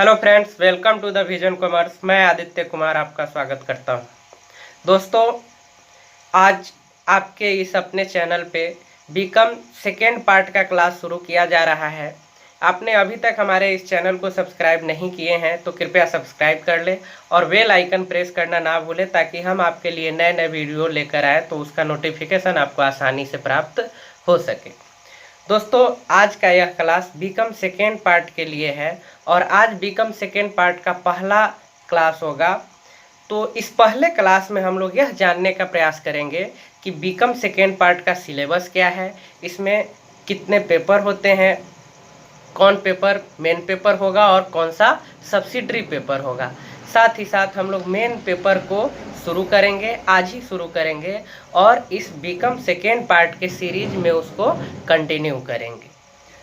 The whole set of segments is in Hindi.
Hello friends, welcome to the Vision Commerce. मैं आदित्य कुमार आपका स्वागत करता हूं। दोस्तों, आज आपके इस अपने चैनल पे बीकॉम सेकेंड पार्ट का क्लास शुरू किया जा रहा है। आपने अभी तक हमारे इस चैनल को सब्सक्राइब नहीं किए हैं तो कृपया सब्सक्राइब कर लें और बेल आइकन प्रेस करना ना भूलें, ताकि हम आपके लिए नए नए वीडियो लेकर आए तो उसका नोटिफिकेशन आपको आसानी से प्राप्त हो सके। दोस्तों, आज का यह क्लास बीकॉम सेकेंड पार्ट के लिए है और आज बीकॉम सेकेंड पार्ट का पहला क्लास होगा। तो इस पहले क्लास में हम लोग यह जानने का प्रयास करेंगे कि बीकॉम सेकेंड पार्ट का सिलेबस क्या है, इसमें कितने पेपर होते हैं, कौन पेपर मेन पेपर होगा और कौन सा सब्सिडरी पेपर होगा। साथ ही साथ हम लोग मेन पेपर को शुरू करेंगे, आज ही शुरू करेंगे और इस बीकॉम सेकेंड पार्ट के सीरीज में उसको कंटिन्यू करेंगे।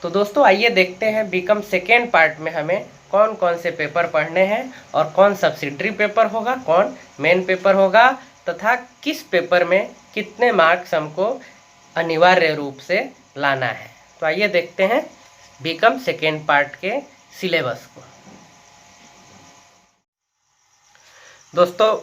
तो दोस्तों, आइए देखते हैं बीकॉम सेकेंड पार्ट में हमें कौन कौन से पेपर पढ़ने हैं और कौन सब्सिडरी पेपर होगा, कौन मेन पेपर होगा तथा किस पेपर में कितने मार्क्स हमको अनिवार्य रूप से लाना है। तो आइए देखते हैं बीकॉम सेकेंड पार्ट के सिलेबस को। दोस्तों,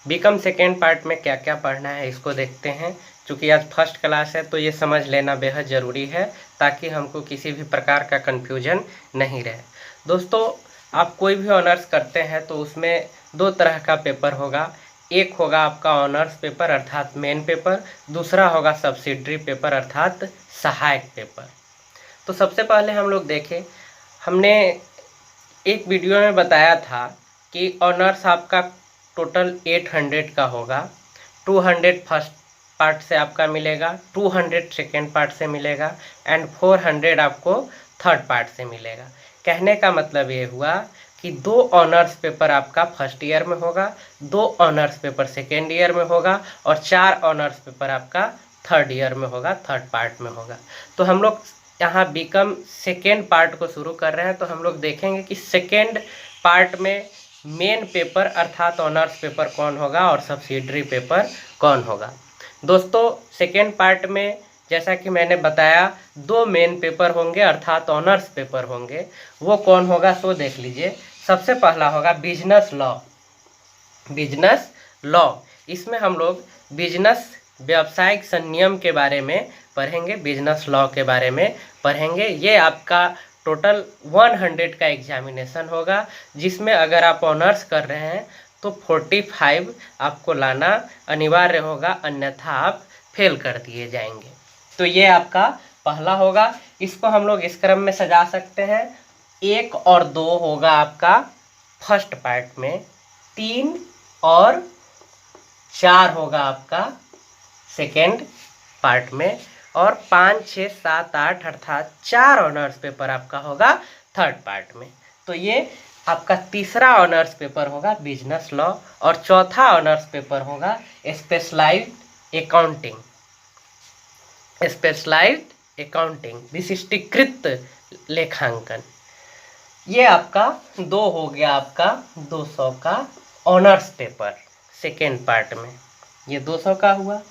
बीकॉम सेकेंड पार्ट में क्या क्या पढ़ना है इसको देखते हैं। चूँकि आज फर्स्ट क्लास है तो ये समझ लेना बेहद ज़रूरी है, ताकि हमको किसी भी प्रकार का कन्फ्यूजन नहीं रहे। दोस्तों, आप कोई भी ऑनर्स करते हैं तो उसमें दो तरह का पेपर होगा। एक होगा आपका ऑनर्स पेपर अर्थात मेन पेपर, दूसरा होगा सब्सिडरी पेपर अर्थात सहायक पेपर। तो सबसे पहले हम लोग देखें, हमने एक वीडियो में बताया था कि ऑनर्स आपका टोटल 800 का होगा। 200 फर्स्ट पार्ट से आपका मिलेगा, 200 सेकेंड पार्ट से मिलेगा एंड 400 आपको थर्ड पार्ट से मिलेगा। कहने का मतलब ये हुआ कि 2 ऑनर्स पेपर आपका फर्स्ट ईयर में होगा, 2 ऑनर्स पेपर सेकेंड ईयर में होगा और 4 ऑनर्स पेपर आपका थर्ड ईयर में होगा, थर्ड पार्ट में होगा। तो हम लोग यहाँ बीकॉम सेकेंड पार्ट को शुरू कर रहे हैं तो हम लोग देखेंगे कि सेकेंड पार्ट में मेन पेपर अर्थात ऑनर्स पेपर कौन होगा और सब्सिडरी पेपर कौन होगा। दोस्तों, सेकेंड पार्ट में जैसा कि मैंने बताया 2 मेन पेपर होंगे अर्थात ऑनर्स पेपर होंगे। वो कौन होगा सो देख लीजिए। सबसे पहला होगा बिजनेस लॉ। बिजनेस लॉ, इसमें हम लोग बिजनेस व्यावसायिक संनियम के बारे में पढ़ेंगे, बिजनेस लॉ के बारे में पढ़ेंगे। ये आपका टोटल 100 का एग्जामिनेशन होगा, जिसमें अगर आप ऑनर्स कर रहे हैं तो 45 आपको लाना अनिवार्य होगा, अन्यथा आप फेल कर दिए जाएंगे। तो ये आपका पहला होगा। इसको हम लोग इस क्रम में सजा सकते हैं। 1 और 2 होगा आपका फर्स्ट पार्ट में, 3 और 4 होगा आपका सेकेंड पार्ट में और 5, 6, 7, 8 अर्थात 4 ऑनर्स पेपर आपका होगा थर्ड पार्ट में। तो ये आपका तीसरा ऑनर्स पेपर होगा बिजनेस लॉ और चौथा ऑनर्स पेपर होगा स्पेशलाइज्ड अकाउंटिंग। स्पेशलाइज्ड अकाउंटिंग, विशिष्टीकृत लेखांकन। ये आपका 2 हो गया आपका 200 का ऑनर्स पेपर सेकेंड पार्ट में, ये 200 का हुआ।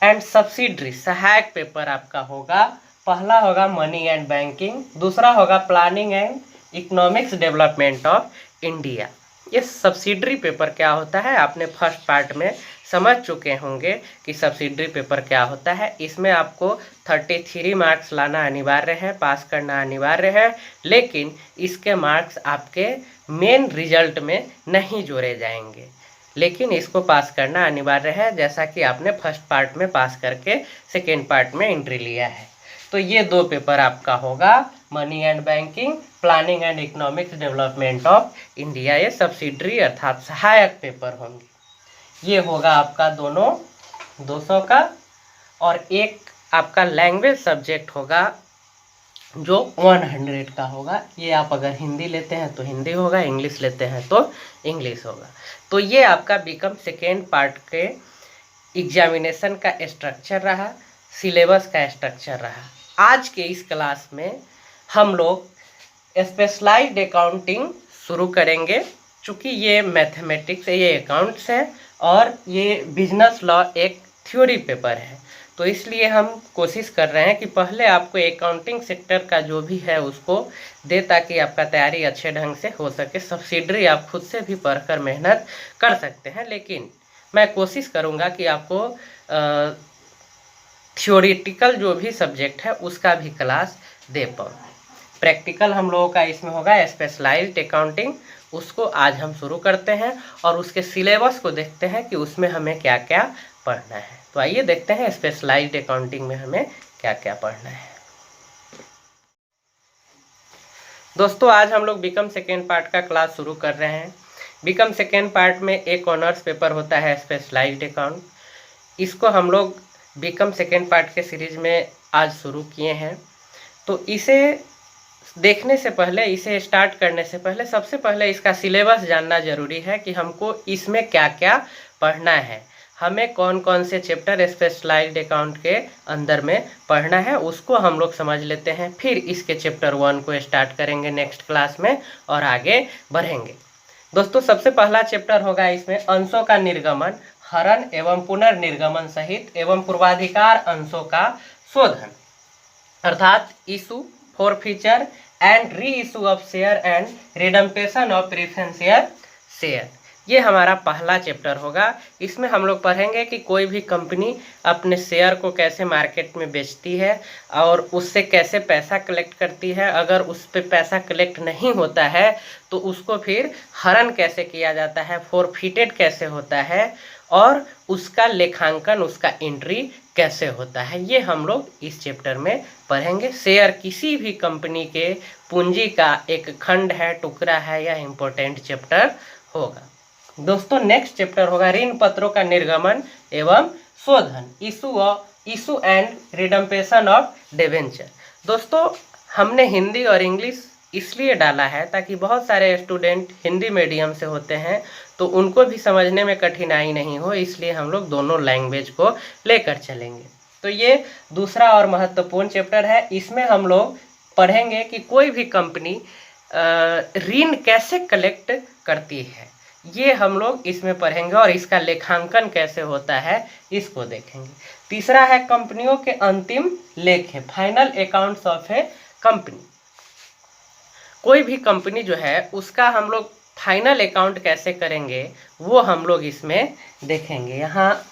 एंड सब्सिडरी सहायक पेपर आपका होगा, पहला होगा मनी एंड बैंकिंग, दूसरा होगा planning and economics development of India. ये सब्सिडरी पेपर क्या होता है आपने फर्स्ट पार्ट में समझ चुके होंगे कि सब्सिडरी पेपर क्या होता है। इसमें आपको 33 मार्क्स लाना अनिवार्य है, पास करना अनिवार्य है, लेकिन इसके मार्क्स आपके मेन रिजल्ट में नहीं जोड़े जाएंगे, लेकिन इसको पास करना अनिवार्य है, जैसा कि आपने फर्स्ट पार्ट में पास करके सेकेंड पार्ट में एंट्री लिया है। तो ये 2 पेपर आपका होगा, money and banking, planning and economics development of India. ये सब्सिडरी अर्थात सहायक पेपर होंगे। ये होगा आपका दोनों 200 का। और एक आपका लैंग्वेज सब्जेक्ट होगा जो 100 का होगा। ये आप अगर हिंदी लेते हैं तो हिंदी होगा, इंग्लिश लेते हैं तो इंग्लिश होगा। तो ये आपका बीकॉम सेकेंड पार्ट के एग्जामिनेशन का स्ट्रक्चर रहा, सिलेबस का स्ट्रक्चर रहा। आज के इस क्लास में हम लोग स्पेशलाइज्ड अकाउंटिंग शुरू करेंगे। चूँकि ये मैथमेटिक्स है, ये अकाउंट्स है और ये बिजनेस लॉ एक थ्योरी पेपर है, तो इसलिए हम कोशिश कर रहे हैं कि पहले आपको अकाउंटिंग सेक्टर का जो भी है उसको दे, ताकि आपका तैयारी अच्छे ढंग से हो सके। सब्सिडरी आप खुद से भी पढ़कर मेहनत कर सकते हैं, लेकिन मैं कोशिश करूँगा कि आपको थियोरिटिकल जो भी सब्जेक्ट है उसका भी क्लास दे पाऊँ। प्रैक्टिकल हम लोगों का इसमें होगा स्पेशलाइज्ड अकाउंटिंग, उसको आज हम शुरू करते हैं और उसके सिलेबस को देखते हैं कि उसमें हमें क्या क्या पढ़ना है। तो आइए देखते हैं स्पेशलाइज्ड अकाउंटिंग में हमें क्या क्या पढ़ना है। दोस्तों आज हम लोग बीकॉम सेकेंड पार्ट का क्लास शुरू कर रहे हैं। बीकॉम सेकेंड पार्ट में एक ऑनर्स पेपर होता है स्पेशलाइज्ड अकाउंट। इसको हम लोग बीकॉम सेकेंड पार्ट के सीरीज में आज शुरू किए हैं। तो इसे देखने से पहले, इसे स्टार्ट करने से पहले सबसे पहले इसका सिलेबस जानना जरूरी है कि हमको इसमें क्या क्या पढ़ना है, हमें कौन कौन से चैप्टर स्पेशलाइज्ड अकाउंट के अंदर में पढ़ना है, उसको हम लोग समझ लेते हैं। फिर इसके चैप्टर 1 को स्टार्ट करेंगे नेक्स्ट क्लास में और आगे बढ़ेंगे। दोस्तों सबसे पहला चैप्टर होगा इसमें अंशों का निर्गमन, हरण एवं पुनर्निर्गमन सहित एवं पूर्वाधिकार अंशों का शोधन, अर्थात issue, forfeiture and re issue of share and redemption of preferential share. ये हमारा पहला चैप्टर होगा। इसमें हम लोग पढ़ेंगे कि कोई भी कंपनी अपने शेयर को कैसे मार्केट में बेचती है और उससे कैसे पैसा कलेक्ट करती है। अगर उस पर पैसा कलेक्ट नहीं होता है तो उसको फिर हरण कैसे किया जाता है, फॉरफिटेड कैसे होता है और उसका लेखांकन, उसका एंट्री कैसे होता है, ये हम लोग इस चैप्टर में पढ़ेंगे। शेयर किसी भी कंपनी के पूंजी का एक खंड है, टुकड़ा है या इम्पोर्टेंट चैप्टर होगा। दोस्तों नेक्स्ट चैप्टर होगा ऋण पत्रों का निर्गमन एवं शोधन, issue and redemption of debenture. दोस्तों हमने हिंदी और इंग्लिश इसलिए डाला है ताकि बहुत सारे स्टूडेंट हिंदी मीडियम से होते हैं तो उनको भी समझने में कठिनाई नहीं हो, इसलिए हम लोग दोनों लैंग्वेज को लेकर चलेंगे। तो ये दूसरा और महत्वपूर्ण चैप्टर है। इसमें हम लोग पढ़ेंगे कि कोई भी कंपनी ऋण कैसे कलेक्ट करती है, ये हम लोग इसमें पढ़ेंगे और इसका लेखांकन कैसे होता है इसको देखेंगे। तीसरा है कंपनियों के अंतिम लेखे, final accounts of A company. कोई भी कंपनी जो है उसका हम लोग फाइनल अकाउंट कैसे करेंगे वो हम लोग इसमें देखेंगे। यहाँ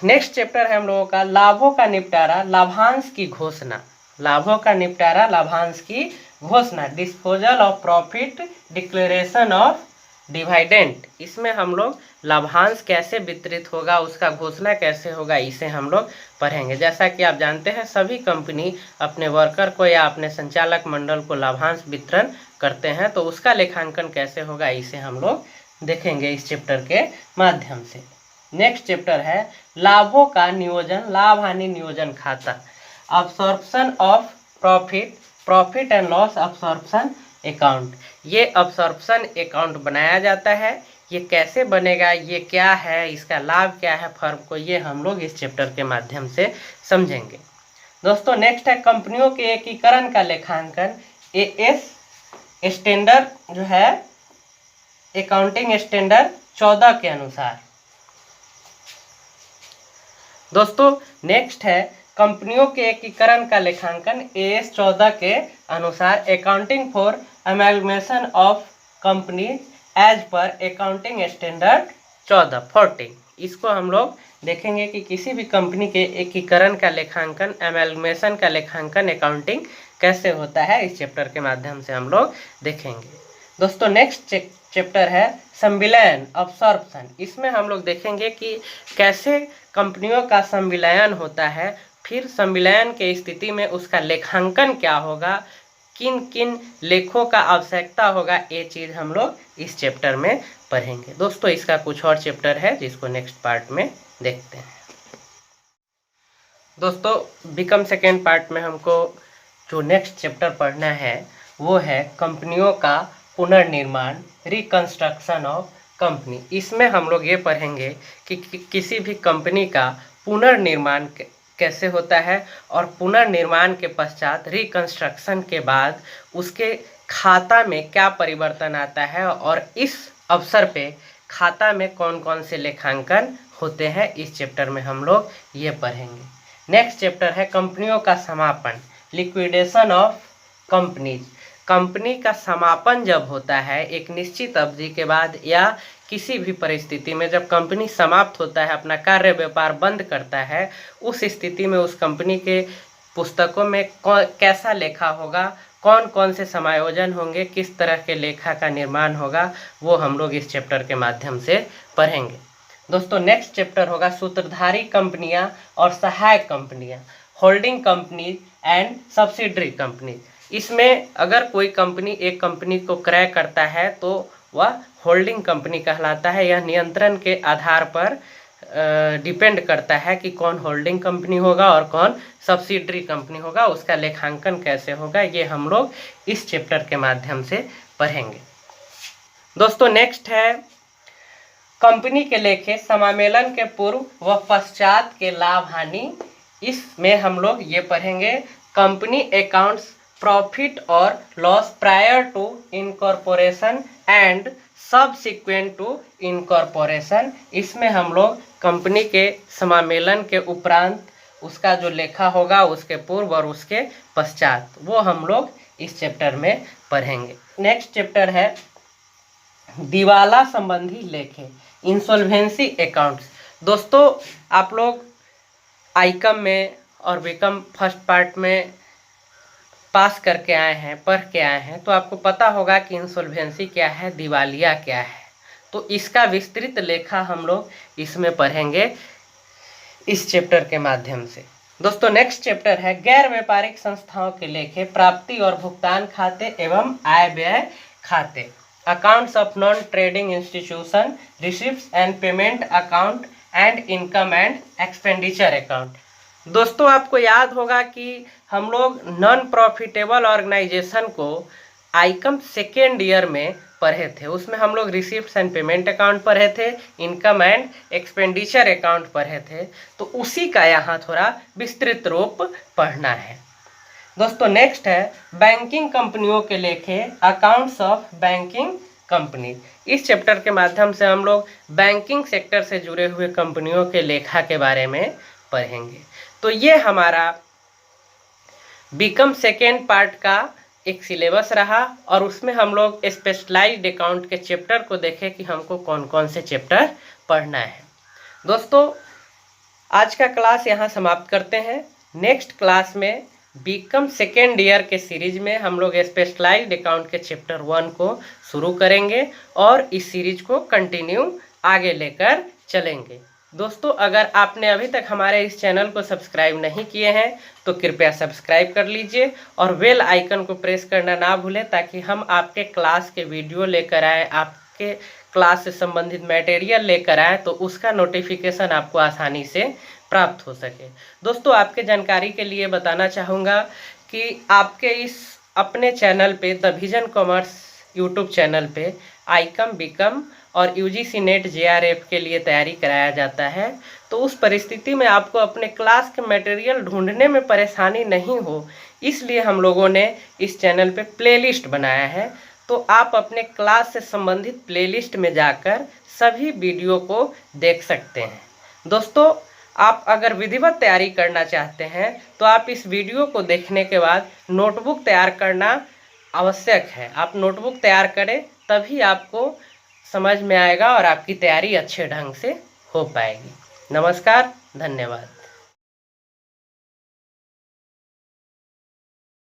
नेक्स्ट चैप्टर है हम लोगों का लाभों का निपटारा, लाभांश की घोषणा। लाभों का निपटारा, लाभांश की घोषणा, disposal of profit, declaration of dividend. इसमें हम लोग लाभांश कैसे वितरित होगा, उसका घोषणा कैसे होगा, इसे हम लोग पढ़ेंगे। जैसा कि आप जानते हैं सभी कंपनी अपने वर्कर को या अपने संचालक मंडल को लाभांश वितरण करते हैं, तो उसका लेखांकन कैसे होगा इसे हम लोग देखेंगे इस चैप्टर के माध्यम से। नेक्स्ट चैप्टर है लाभों का नियोजन, लाभ हानि नियोजन खाता, absorption of profit, profit and loss absorption account. ये अब्सॉर्प्शन अकाउंट बनाया जाता है, ये कैसे बनेगा, ये क्या है, इसका लाभ क्या है फर्म को, ये हम लोग इस चैप्टर के माध्यम से समझेंगे। दोस्तों नेक्स्ट है कंपनियों के एकीकरण का लेखांकन, एएस स्टैंडर्ड जो है अकाउंटिंग स्टैंडर्ड 14 के अनुसार। दोस्तों नेक्स्ट है कंपनियों के एकीकरण का लेखांकन, एएस 14 के अनुसार accounting for amalgamation of company as per accounting standard 14। इसको हम लोग देखेंगे कि किसी भी कंपनी के एकीकरण का लेखांकन, अमेलगमेशन का लेखांकन, अकाउंटिंग कैसे होता है, इस चैप्टर के माध्यम से हम लोग देखेंगे। दोस्तों नेक्स्ट चैप्टर है संविलयन, अब्सॉर्प्शन। इसमें हम लोग देखेंगे कि कैसे कंपनियों का संविलयन होता है, फिर संविलयन के स्थिति में उसका लेखांकन क्या होगा, किन किन लेखों का आवश्यकता होगा, ये चीज़ हम लोग इस चैप्टर में पढ़ेंगे। दोस्तों इसका कुछ और चैप्टर है जिसको नेक्स्ट पार्ट में देखते हैं। दोस्तों बीकॉम सेकेंड पार्ट में हमको जो नेक्स्ट चैप्टर पढ़ना है वो है कंपनियों का पुनर्निर्माण, रिकंस्ट्रक्शन ऑफ कंपनी। इसमें हम लोग ये पढ़ेंगे कि किसी भी कंपनी का पुनर्निर्माण कैसे होता है और पुनर्निर्माण के पश्चात, रिकंस्ट्रक्शन के बाद उसके खाता में क्या परिवर्तन आता है और इस अवसर पे खाता में कौन कौन से लेखांकन होते हैं, इस चैप्टर में हम लोग ये पढ़ेंगे। नेक्स्ट चैप्टर है कंपनियों का समापन, लिक्विडेशन ऑफ कंपनीज। कंपनी का समापन जब होता है एक निश्चित अवधि के बाद या किसी भी परिस्थिति में, जब कंपनी समाप्त होता है, अपना कार्य व्यापार बंद करता है, उस स्थिति में उस कंपनी के पुस्तकों में कैसा लेखा होगा, कौन कौन से समायोजन होंगे, किस तरह के लेखा का निर्माण होगा, वो हम लोग इस चैप्टर के माध्यम से पढ़ेंगे। दोस्तों नेक्स्ट चैप्टर होगा सूत्रधारी कंपनियां और सहायक कंपनियां, holding company and subsidiary company. इसमें अगर कोई कंपनी एक कंपनी को क्रय करता है तो वह होल्डिंग कंपनी कहलाता है। यह नियंत्रण के आधार पर डिपेंड करता है कि कौन होल्डिंग कंपनी होगा और कौन सब्सिडरी कंपनी होगा, उसका लेखांकन कैसे होगा, ये हम लोग इस चैप्टर के माध्यम से पढ़ेंगे। दोस्तों नेक्स्ट है कंपनी के लेखे समामेलन के पूर्व व पश्चात के लाभ हानि। इसमें हम लोग ये पढ़ेंगे कंपनी अकाउंट्स, प्रॉफिट और loss prior to incorporation and subsequent to incorporation. इसमें हम लोग कंपनी के समामेलन के उपरांत उसका जो लेखा होगा, उसके पूर्व और उसके पश्चात, वो हम लोग इस चैप्टर में पढ़ेंगे। नेक्स्ट चैप्टर है दिवाला संबंधी लेखे, इंसॉल्वेंसी अकाउंट्स। दोस्तों आप लोग आईकम में और बीकम फर्स्ट पार्ट में पास करके आए हैं, पढ़ के आए हैं, तो आपको पता होगा कि इंसॉल्वेंसी क्या है, दिवालिया क्या है। तो इसका विस्तृत लेखा हम लोग इसमें पढ़ेंगे इस चैप्टर के माध्यम से। दोस्तों नेक्स्ट चैप्टर है गैर व्यापारिक संस्थाओं के लेखे, प्राप्ति और भुगतान खाते एवं आय व्यय खाते, accounts of non trading institution, receipts and payment account and income and expenditure account. दोस्तों आपको याद होगा कि हम लोग नॉन प्रॉफिटेबल ऑर्गेनाइजेशन को आईकम सेकेंड ईयर में पढ़े थे। उसमें हम लोग रिसिप्ट्स एंड पेमेंट अकाउंट पढ़े थे, इनकम एंड एक्सपेंडिचर अकाउंट पढ़े थे, तो उसी का यहाँ थोड़ा विस्तृत रूप पढ़ना है। दोस्तों नेक्स्ट है बैंकिंग कंपनियों के लेखे, अकाउंट्स ऑफ बैंकिंग कंपनी। इस चैप्टर के माध्यम से हम लोग बैंकिंग सेक्टर से जुड़े हुए कंपनियों के लेखा के बारे में पढ़ेंगे। तो ये हमारा बीकम सेकेंड पार्ट का एक सिलेबस रहा और उसमें हम लोग स्पेशलाइज्ड अकाउंट के चैप्टर को देखें कि हमको कौन कौन से चैप्टर पढ़ना है। दोस्तों आज का क्लास यहाँ समाप्त करते हैं। नेक्स्ट क्लास में बीकम सेकेंड ईयर के सीरीज में हम लोग स्पेशलाइज्ड अकाउंट के चैप्टर 1 को शुरू करेंगे और इस सीरीज को कंटिन्यू आगे लेकर चलेंगे। दोस्तों अगर आपने अभी तक हमारे इस चैनल को सब्सक्राइब नहीं किए हैं तो कृपया सब्सक्राइब कर लीजिए और बेल आइकन को प्रेस करना ना भूलें, ताकि हम आपके क्लास के वीडियो लेकर आए, आपके क्लास से संबंधित मटेरियल लेकर आए, तो उसका नोटिफिकेशन आपको आसानी से प्राप्त हो सके। दोस्तों आपके जानकारी के लिए बताना चाहूँगा कि आपके इस अपने चैनल पे the Vision commerce YouTube channel पे आईकम, बीकम और यूजीसी नेट जेआरएफ के लिए तैयारी कराया जाता है। तो उस परिस्थिति में आपको अपने क्लास के मटेरियल ढूंढने में परेशानी नहीं हो, इसलिए हम लोगों ने इस चैनल पे प्लेलिस्ट बनाया है। तो आप अपने क्लास से संबंधित प्लेलिस्ट में जाकर सभी वीडियो को देख सकते हैं। दोस्तों आप अगर विधिवत तैयारी करना चाहते हैं तो आप इस वीडियो को देखने के बाद नोटबुक तैयार करना आवश्यक है। आप नोटबुक तैयार करें, तभी आपको समझ में आएगा और आपकी तैयारी अच्छे ढंग से हो पाएगी। नमस्कार, धन्यवाद।